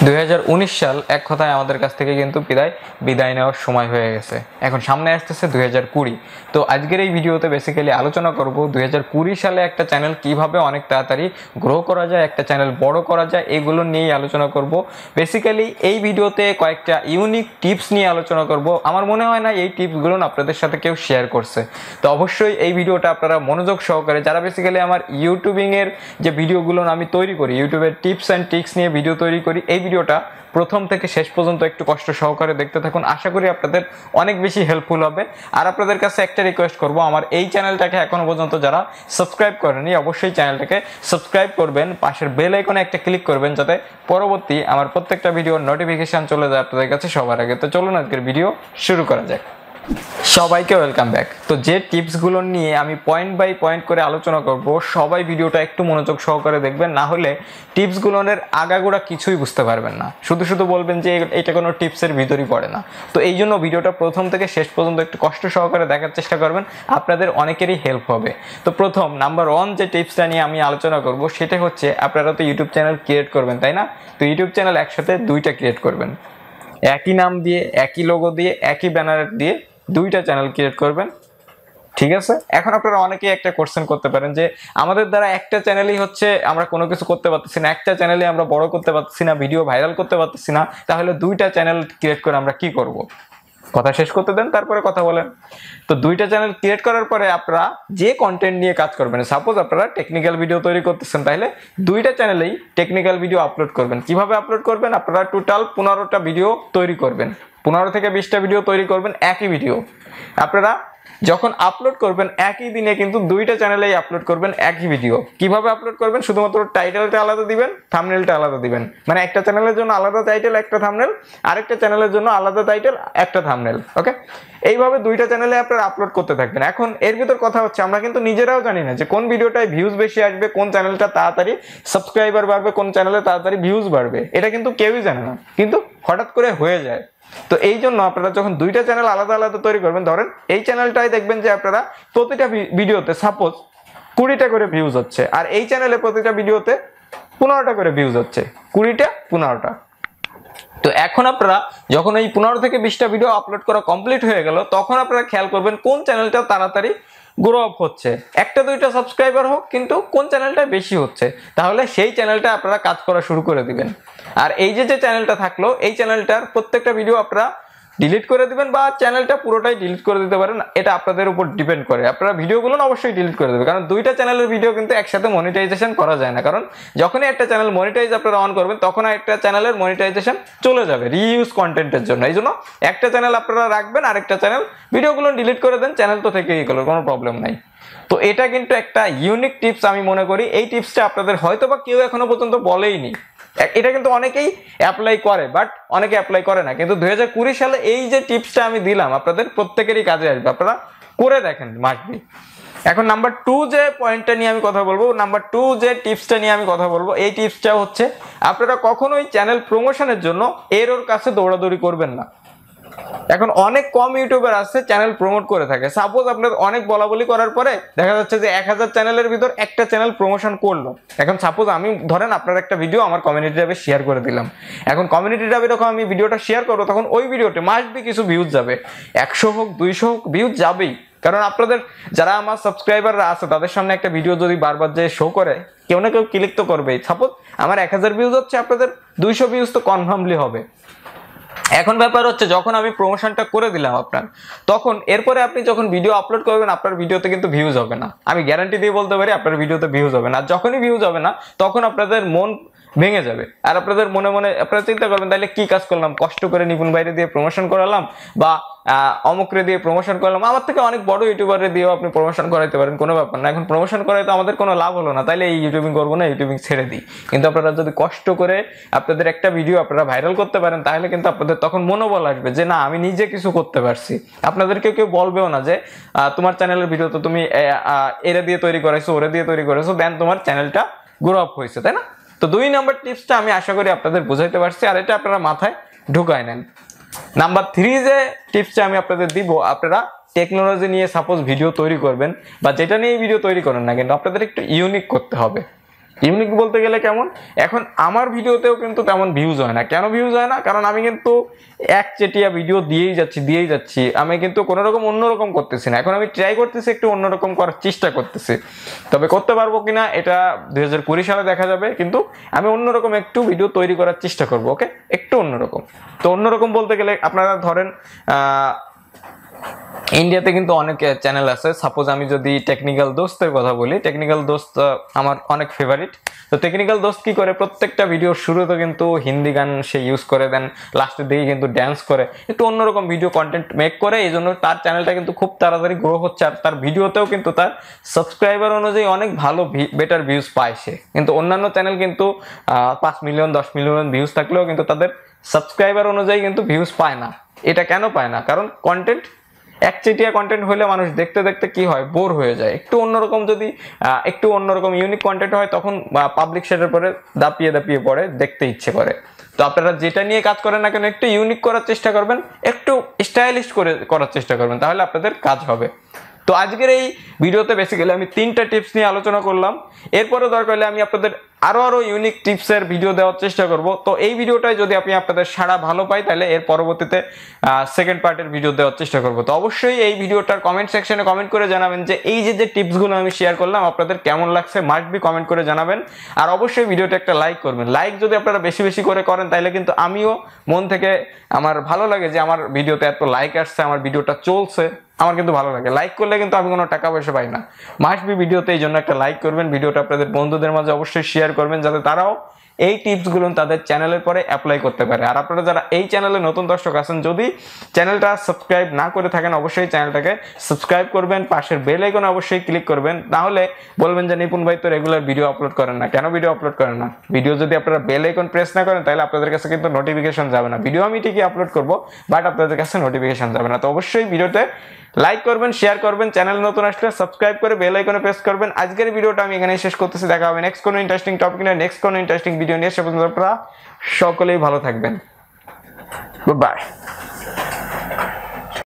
2019 সাল এক কথায় আমাদের কাছ থেকে কিন্তু বিদায় নেওয়ার সময় হয়ে গেছে। এখন সামনে আসতেছে 2020। তো আজকের এই ভিডিওতে বেসিক্যালি আলোচনা করব 2020 সালে একটা চ্যানেল কিভাবে অনেক তাড়াতাড়ি গ্রো করা যায়, একটা চ্যানেল বড় করা যায়, এগুলো নিয়েই আলোচনা করব। বেসিক্যালি এই ভিডিওতে কয়েকটা ইউনিক টিপস নিয়ে আলোচনা করব। আমার মনে হয় না এই টিপসগুলো আপনাদের সাথে কেউ শেয়ার করছে। তো অবশ্যই এই ভিডিওটা আপনারা মনোযোগ সহকারে, যারা বেসিক্যালি আমার ইউটিউবিংয়ের যে ভিডিওগুলো আমি তৈরি করি, ইউটিউবের টিপস অ্যান্ড ট্রিক্স নিয়ে ভিডিও তৈরি করি, এই ভিডিওটা প্রথম থেকে শেষ পর্যন্ত একটু কষ্ট সহকারে দেখতে থাকুন। আশা করি আপনাদের অনেক বেশি হেল্পফুল হবে। আর আপনাদের কাছে একটা রিকোয়েস্ট করব, আমার এই চ্যানেলটাকে এখনো পর্যন্ত যারা সাবস্ক্রাইব করেনি অবশ্যই চ্যানেলটাকে সাবস্ক্রাইব করবেন, পাশের বেল আইকনে একটা ক্লিক করবেন যাতে পরবর্তী আমার প্রত্যেকটা ভিডিওর নোটিফিকেশন চলে যায় আপনাদের কাছে সবার আগে। তো চলুন আজকের ভিডিও শুরু করা যাক। সবাইকে ওয়েলকাম ব্যাক। তো যে টিপসগুলো নিয়ে আমি পয়েন্ট বাই পয়েন্ট করে আলোচনা করব, সবাই ভিডিওটা একটু মনোযোগ সহকারে দেখবেন, না হলে টিপসগুলোর আগাগোড়া কিছুই বুঝতে পারবেন না, শুধু বলবেন যে এটা কোনো টিপসের ভিতরই পড়ে না। তো এই জন্য ভিডিওটা প্রথম থেকে শেষ পর্যন্ত একটু কষ্ট সহকারে দেখার চেষ্টা করবেন, আপনাদের অনেকেরই হেল্প হবে। তো প্রথম নাম্বার 1 যে টিপসটা নিয়ে আমি আলোচনা করব সেটা হচ্ছে, আপনারা তো ইউটিউব চ্যানেল ক্রিয়েট করবেন তাই না? তো ইউটিউব চ্যানেল একসাথে দুইটা ক্রিয়েট করবেন, একই নাম দিয়ে, একই লোগো দিয়ে, একই ব্যানার দিয়ে দুইটা চ্যানেল ক্রিয়েট করবেন, ঠিক আছে? এখন আপনারা অনেকেই একটা কোশ্চেন করতে পারেন যে আমাদের দ্বারা একটা চ্যানেলই হচ্ছে আমরা কোনো কিছু করতে পারতেছি না, একটা চ্যানেলে আমরা বড় করতে পারতেছি না, ভিডিও ভাইরাল করতে পারতেছি না, তাহলে দুইটা চ্যানেল ক্রিয়েট করে আমরা কি করব? কথা শেষ করতে দেন, তারপরে কথা বলেন। তো দুইটা চ্যানেল ক্রিয়েট করার পরে আপনারা যে কন্টেন্ট নিয়ে কাজ করবেন, সাপোজ আপনারা টেকনিক্যাল ভিডিও তৈরি করতেছেন, তাহলে দুইটা চ্যানেলেই টেকনিক্যাল ভিডিও আপলোড করবেন। কিভাবে আপলোড করবেন? আপনারা টোটাল 15টা ভিডিও তৈরি করবেন, 15 থেকে 20টা ভিডিও তৈরি করবেন, একই ভিডিও আপনারা যখন আপলোড করবেন একই দিনে কিন্তু দুইটা চ্যানেলেই আপলোড করবেন একই ভিডিও। কিভাবে আপলোড করবেন? শুধুমাত্র টাইটেলটা আলাদা দিবেন, থাম্বনেলটা আলাদা দিবেন। মানে একটা চ্যানেলের জন্য আলাদা টাইটেল একটা থাম্বনেল, আরেকটা চ্যানেলের জন্য আলাদা টাইটেল একটা থাম্বনেল। ওকে, এইভাবে দুইটা চ্যানেলে আপনারা আপলোড করতে থাকবেন। এখন এর ভিতর কথা হচ্ছে, আমরা কিন্তু নিজেরাও জানি না যে কোন ভিডিওটায় ভিউজ বেশি আসবে, কোন চ্যানেলটা তাড়াতাড়ি সাবস্ক্রাইবার বাড়বে, কোন চ্যানেলে তাড়াতাড়ি ভিউজ বাড়বে, এটা কিন্তু কেউই জানে না, কিন্তু হঠাৎ করে হয়ে যায়। তো এই জন্য আপনারা যখন দুইটা চ্যানেল আলাদা আলাদা তৈরি করবেন, ধরেন এই চ্যানেলটাই দেখবেন যে আপনারা প্রতিটা ভিডিওতে সাপোজ 20টা করে ভিউজ হচ্ছে, আর এই চ্যানেলে প্রতিটা ভিডিওতে 15টা করে ভিউজ হচ্ছে, 20টা 15টা। তো এখন আপনারা যখন এই 15 থেকে 20টা ভিডিও আপলোড করা কমপ্লিট হয়ে গেল, তখন আপনারা খেয়াল করবেন কোন চ্যানেলটা তাড়াতাড়ি গ্রো আপ হচ্ছে, একটা দুইটা সাবস্ক্রাইবার হোক, কিন্তু কোন চ্যানেলটা বেশি হচ্ছে, তাহলে সেই চ্যানেলটা আপনারা কাজ করা শুরু করে দিবেন। আর এই যে চ্যানেলটা থাকলো, এই চ্যানেলটার প্রত্যেকটা ভিডিও আপনারা ডিলিট করে দিবেন, বা চ্যানেলটা পুরোটাই ডিলিট করে দিতে পারেন, এটা আপনাদের উপর ডিপেন্ড করে। আপনারা ভিডিওগুলো অবশ্যই ডিলিট করে দেবেন, কারণ দুইটা চ্যানেলের ভিডিও কিন্তু একসাথে মনিটাইজেশন করা যায় না। কারণ যখনই একটা চ্যানেল মনিটাইজ আপনারা অন করবেন, তখন একটা চ্যানেলের মনিটাইজেশন চলে যাবে রিইউজ কন্টেন্টের জন্য। এই জন্য একটা চ্যানেল আপনারা রাখবেন, আরেকটা চ্যানেল ভিডিওগুলো ডিলিট করে দেন, চ্যানেল তো থেকেই গেল, কোনো প্রবলেম নাই। তো এটা কিন্তু একটা ইউনিক টিপস আমি মনে করি। এই টিপসটা আপনাদের হয়তোবা কেউ এখনো পর্যন্ত বলেইনি। এটা কিন্তু অনেকেই অ্যাপ্লাই করে, বাট অনেকে অ্যাপ্লাই করে না। কিন্তু 2020 সালে এই যে টিপসটা আমি দিলাম আপনাদের প্রত্যেকেরই কাজে আসবে, আপনারা করে দেখেন, মাসবি। এখন নাম্বার 2 যে পয়েন্টটা নিয়ে আমি কথা বলবো, নাম্বার 2 যে টিপসটা নিয়ে আমি কথা বলবো, এই টিপসটা হচ্ছে আপনারা কখনোই চ্যানেল প্রমোশনের জন্য এর কাছে দৌড়াদৌড়ি করবেন না। এখন অনেক কম ইউটিউবার আছে চ্যানেল প্রমোট করে থাকে। সাপোজ আপনার অনেক বলাবলি করার পরে দেখা যাচ্ছে যে 1000 চ্যানেলের ভিতর একটা চ্যানেল প্রমোশন করলো। এখন সাপোজ আমি ধরেন আপনার একটা ভিডিও আমার কমিউনিটি ট্যাবে শেয়ার করে দিলাম। এখন কমিউনিটি ট্যাবে যখন আমি ভিডিওটা শেয়ার করবো, তখন ওই ভিডিওতে মাসবি কিছু ভিউজ যাবে, 100 হোক 200 হোক ভিউজ যাবেই। কারণ আপনাদের যারা আমার সাবস্ক্রাইবাররা আছে, তাদের সামনে একটা ভিডিও যদি বারবার যে শো করে, কেউ না কেউ ক্লিক তো করবেই। সাপোজ আমার 1000 ভিউজ হচ্ছে, আপনাদের 200 ভিউজ তো কনফার্মলি হবে। এখন ব্যাপার হচ্ছে, যখন আমি প্রমোশনটা করে দিলাম আপনার, তখন এরপরে আপনি যখন ভিডিও আপলোড করবেন, আপনার ভিডিওতে কিন্তু ভিউজ হবে না। আমি গ্যারান্টি দিয়ে বলতে পারি আপনার ভিডিওতে ভিউজ হবে না। আর যখনই ভিউজ হবে না, তখন আপনাদের মন ভেঙে যাবে। আর আপনাদের মনে মনে আপনারা চিন্তা করবেন, তাহলে কি কাজ করলাম, কষ্ট করে নিপুণ বাইরে দিয়ে প্রমোশন করালাম, বা অমুকরে দিয়ে প্রমোশন করলাম, আমার থেকে অনেক বড় ইউটিউবারে দিয়েও আপনি প্রমোশন করাইতে পারেন, কোনো ব্যাপার না। এখন প্রমোশন করাই তো আমাদের কোনো লাভ হলো না, তাইলে এই ইউটিউবিং করবো না, ইউটিউবিং ছেড়ে দিই। কিন্তু আপনারা যদি কষ্ট করে আপনাদের একটা ভিডিও আপনারা ভাইরাল করতে পারেন, তাহলে কিন্তু আপনাদের তখন মনোবল আসবে যে না, আমি নিজে কিছু করতে পারছি। আপনাদেরকে কেউ বলবেও না যে তোমার চ্যানেলের ভিডিও তো তুমি এরা দিয়ে তৈরি করেছো, ওরা দিয়ে তৈরি করেছো, দেন তোমার চ্যানেলটা গ্রো আপ হয়েছে, তাই না? তো 2 নম্বর টিপসটা আমি আশা করি আপনাদের বুঝাইতে পারছি, আর এটা আপনারা মাথায় ঢুকায় নেন। নাম্বার 3 যে টিপসটা আমি আপনাদের দিব, আপনারা টেকনোলজি নিয়ে সাপোজ ভিডিও তৈরি করবেন, বা যেটা নিয়ে ভিডিও তৈরি করেন না, কিন্তু আপনাদের একটু ইউনিক করতে হবে। ইউনিক বলতে গেলে কেমন, এখন আমার ভিডিওতেও কিন্তু তেমন ভিউজ হয় না। কেন ভিউজ হয় না? কারণ আমি কিন্তু একচেটিয়া ভিডিও দিয়েই যাচ্ছি, আমি কিন্তু কোনো রকম অন্যরকম করতেছি না। এখন আমি ট্রাই করতেছি একটু অন্যরকম করার চেষ্টা করতেছি, তবে করতে পারবো কিনা এটা 2020 সালে দেখা যাবে, কিন্তু আমি অন্যরকম একটু ভিডিও তৈরি করার চেষ্টা করবো। ওকে, একটু অন্যরকম। তো অন্যরকম বলতে গেলে আপনারা ধরেন ইন্ডিয়াতে কিন্তু অনেক চ্যানেল আছে। সাপোজ আমি যদি টেকনিক্যাল দোস্তের কথা বলি, টেকনিক্যাল দোস্ত আমার অনেক ফেভারিট। তো টেকনিক্যাল দোস্ত কি করে, প্রত্যেকটা ভিডিওর শুরুতে কিন্তু হিন্দি গান সে ইউজ করে, দেন লাস্টের দিকে কিন্তু ড্যান্স করে, একটু অন্যরকম ভিডিও কন্টেন্ট মেক করে। এই জন্য তার চ্যানেলটা কিন্তু খুব তাড়াতাড়ি গ্রো হচ্ছে, আর তার ভিডিওতেও কিন্তু তার সাবস্ক্রাইবার অনুযায়ী অনেক ভালো বেটার ভিউজ পায় সে। কিন্তু অন্যান্য চ্যানেল কিন্তু 5 মিলিয়ন 10 মিলিয়ন ভিউজ থাকলেও কিন্তু তাদের সাবস্ক্রাইবার অনুযায়ী কিন্তু ভিউজ পায় না। এটা কেন পায় না? কারণ কন্টেন্ট একচেটিয়া কন্টেন্ট হলে মানুষ দেখতে দেখতে কি হয়, বোর হয়ে যায়। একটু অন্যরকম যদি একটু অন্যরকম ইউনিক কন্টেন্ট হয়, তখন পাবলিক সেটার পরে দাপিয়ে পড়ে দেখতে ইচ্ছে করে। তো আপনারা যেটা নিয়ে কাজ করেন না কেন, একটু ইউনিক করার চেষ্টা করবেন, একটু স্টাইলিশ করার চেষ্টা করবেন, তাহলে আপনাদের কাজ হবে। তো আজকের এই ভিডিওতে বেসিক্যালি আমি 3টা টিপস নিয়ে আলোচনা করলাম। এরপরে দরকার হলে আমি আপনাদের আরো ইউনিক টিপসের ভিডিও দেওয়ার চেষ্টা করব। তো এই ভিডিওটাই যদি আপনাদের সাড়া ভালো পাই, তাহলে এর পরবর্তীতে সেকেন্ড পার্টের ভিডিও দেওয়ার চেষ্টা করব। তো অবশ্যই এই ভিডিওটার কমেন্ট সেকশনে কমেন্ট করে জানাবেন যে এই যে টিপসগুলো আমি শেয়ার করলাম আপনাদের কেমন লাগছে, মাস্ট বি কমেন্ট করে জানাবেন। আর অবশ্যই ভিডিওটা একটা লাইক করবেন। লাইক যদি আপনারা বেশি বেশি করে করেন, তাহলে কিন্তু আমিও মন থেকে আমার ভালো লাগে যে আমার ভিডিওতে এত লাইক আসছে, আমার ভিডিওটা চলছে, আমার কিন্তু ভালো লাগে। লাইক করলে কিন্তু আমি কোনো টাকা পয়সা পাই না। মাস্ট বি ভিডিওতে এই জন্য একটা লাইক করবেন, ভিডিওটা আপনাদের বন্ধুদের মাঝে অবশ্যই শেয়ার করবেন, যাতে তারাও এই টিপসগুলো তাদের চ্যানেলের পরে অ্যাপ্লাই করতে পারে। আর আপনারা যারা এই চ্যানেলে নতুন দর্শক আছেন, যদি চ্যানেলটা সাবস্ক্রাইব না করে থাকেন, অবশ্যই চ্যানেলটাকে সাবস্ক্রাইব করবেন, পাশের বেল আইকনে অবশ্যই ক্লিক করবেন। তাহলে বলবেন যে নিপুণ ভাই তো রেগুলার ভিডিও আপলোড করেন না, কেন ভিডিও আপলোড করেন না? ভিডিও যদি আপনারা বেল আইকন প্রেস না করেন, তাহলে আপনাদের কাছে কিন্তু নোটিফিকেশন যাবে না। ভিডিও আমি ঠিকই আপলোড করবো, বাট আপনাদের কাছে নোটিফিকেশন যাবে না। তো অবশ্যই ভিডিওতে লাইক করবেন, শেয়ার করবেন, চ্যানেল নতুন আসলে সাবস্ক্রাইব করে বেল আইকনে প্রেস করবেন। আজকের ভিডিওটা আমি এখানেই শেষ করতেছি। দেখা হবে নেক্সট কোনো ইন্টারেস্টিং টপিক নিয়ে, নেক্সট কোনো ইন্টারেস্টিং ভিডিও নিয়ে। সে পর্যন্ত আপনারা সকলেই ভালো থাকবেন। Good bye.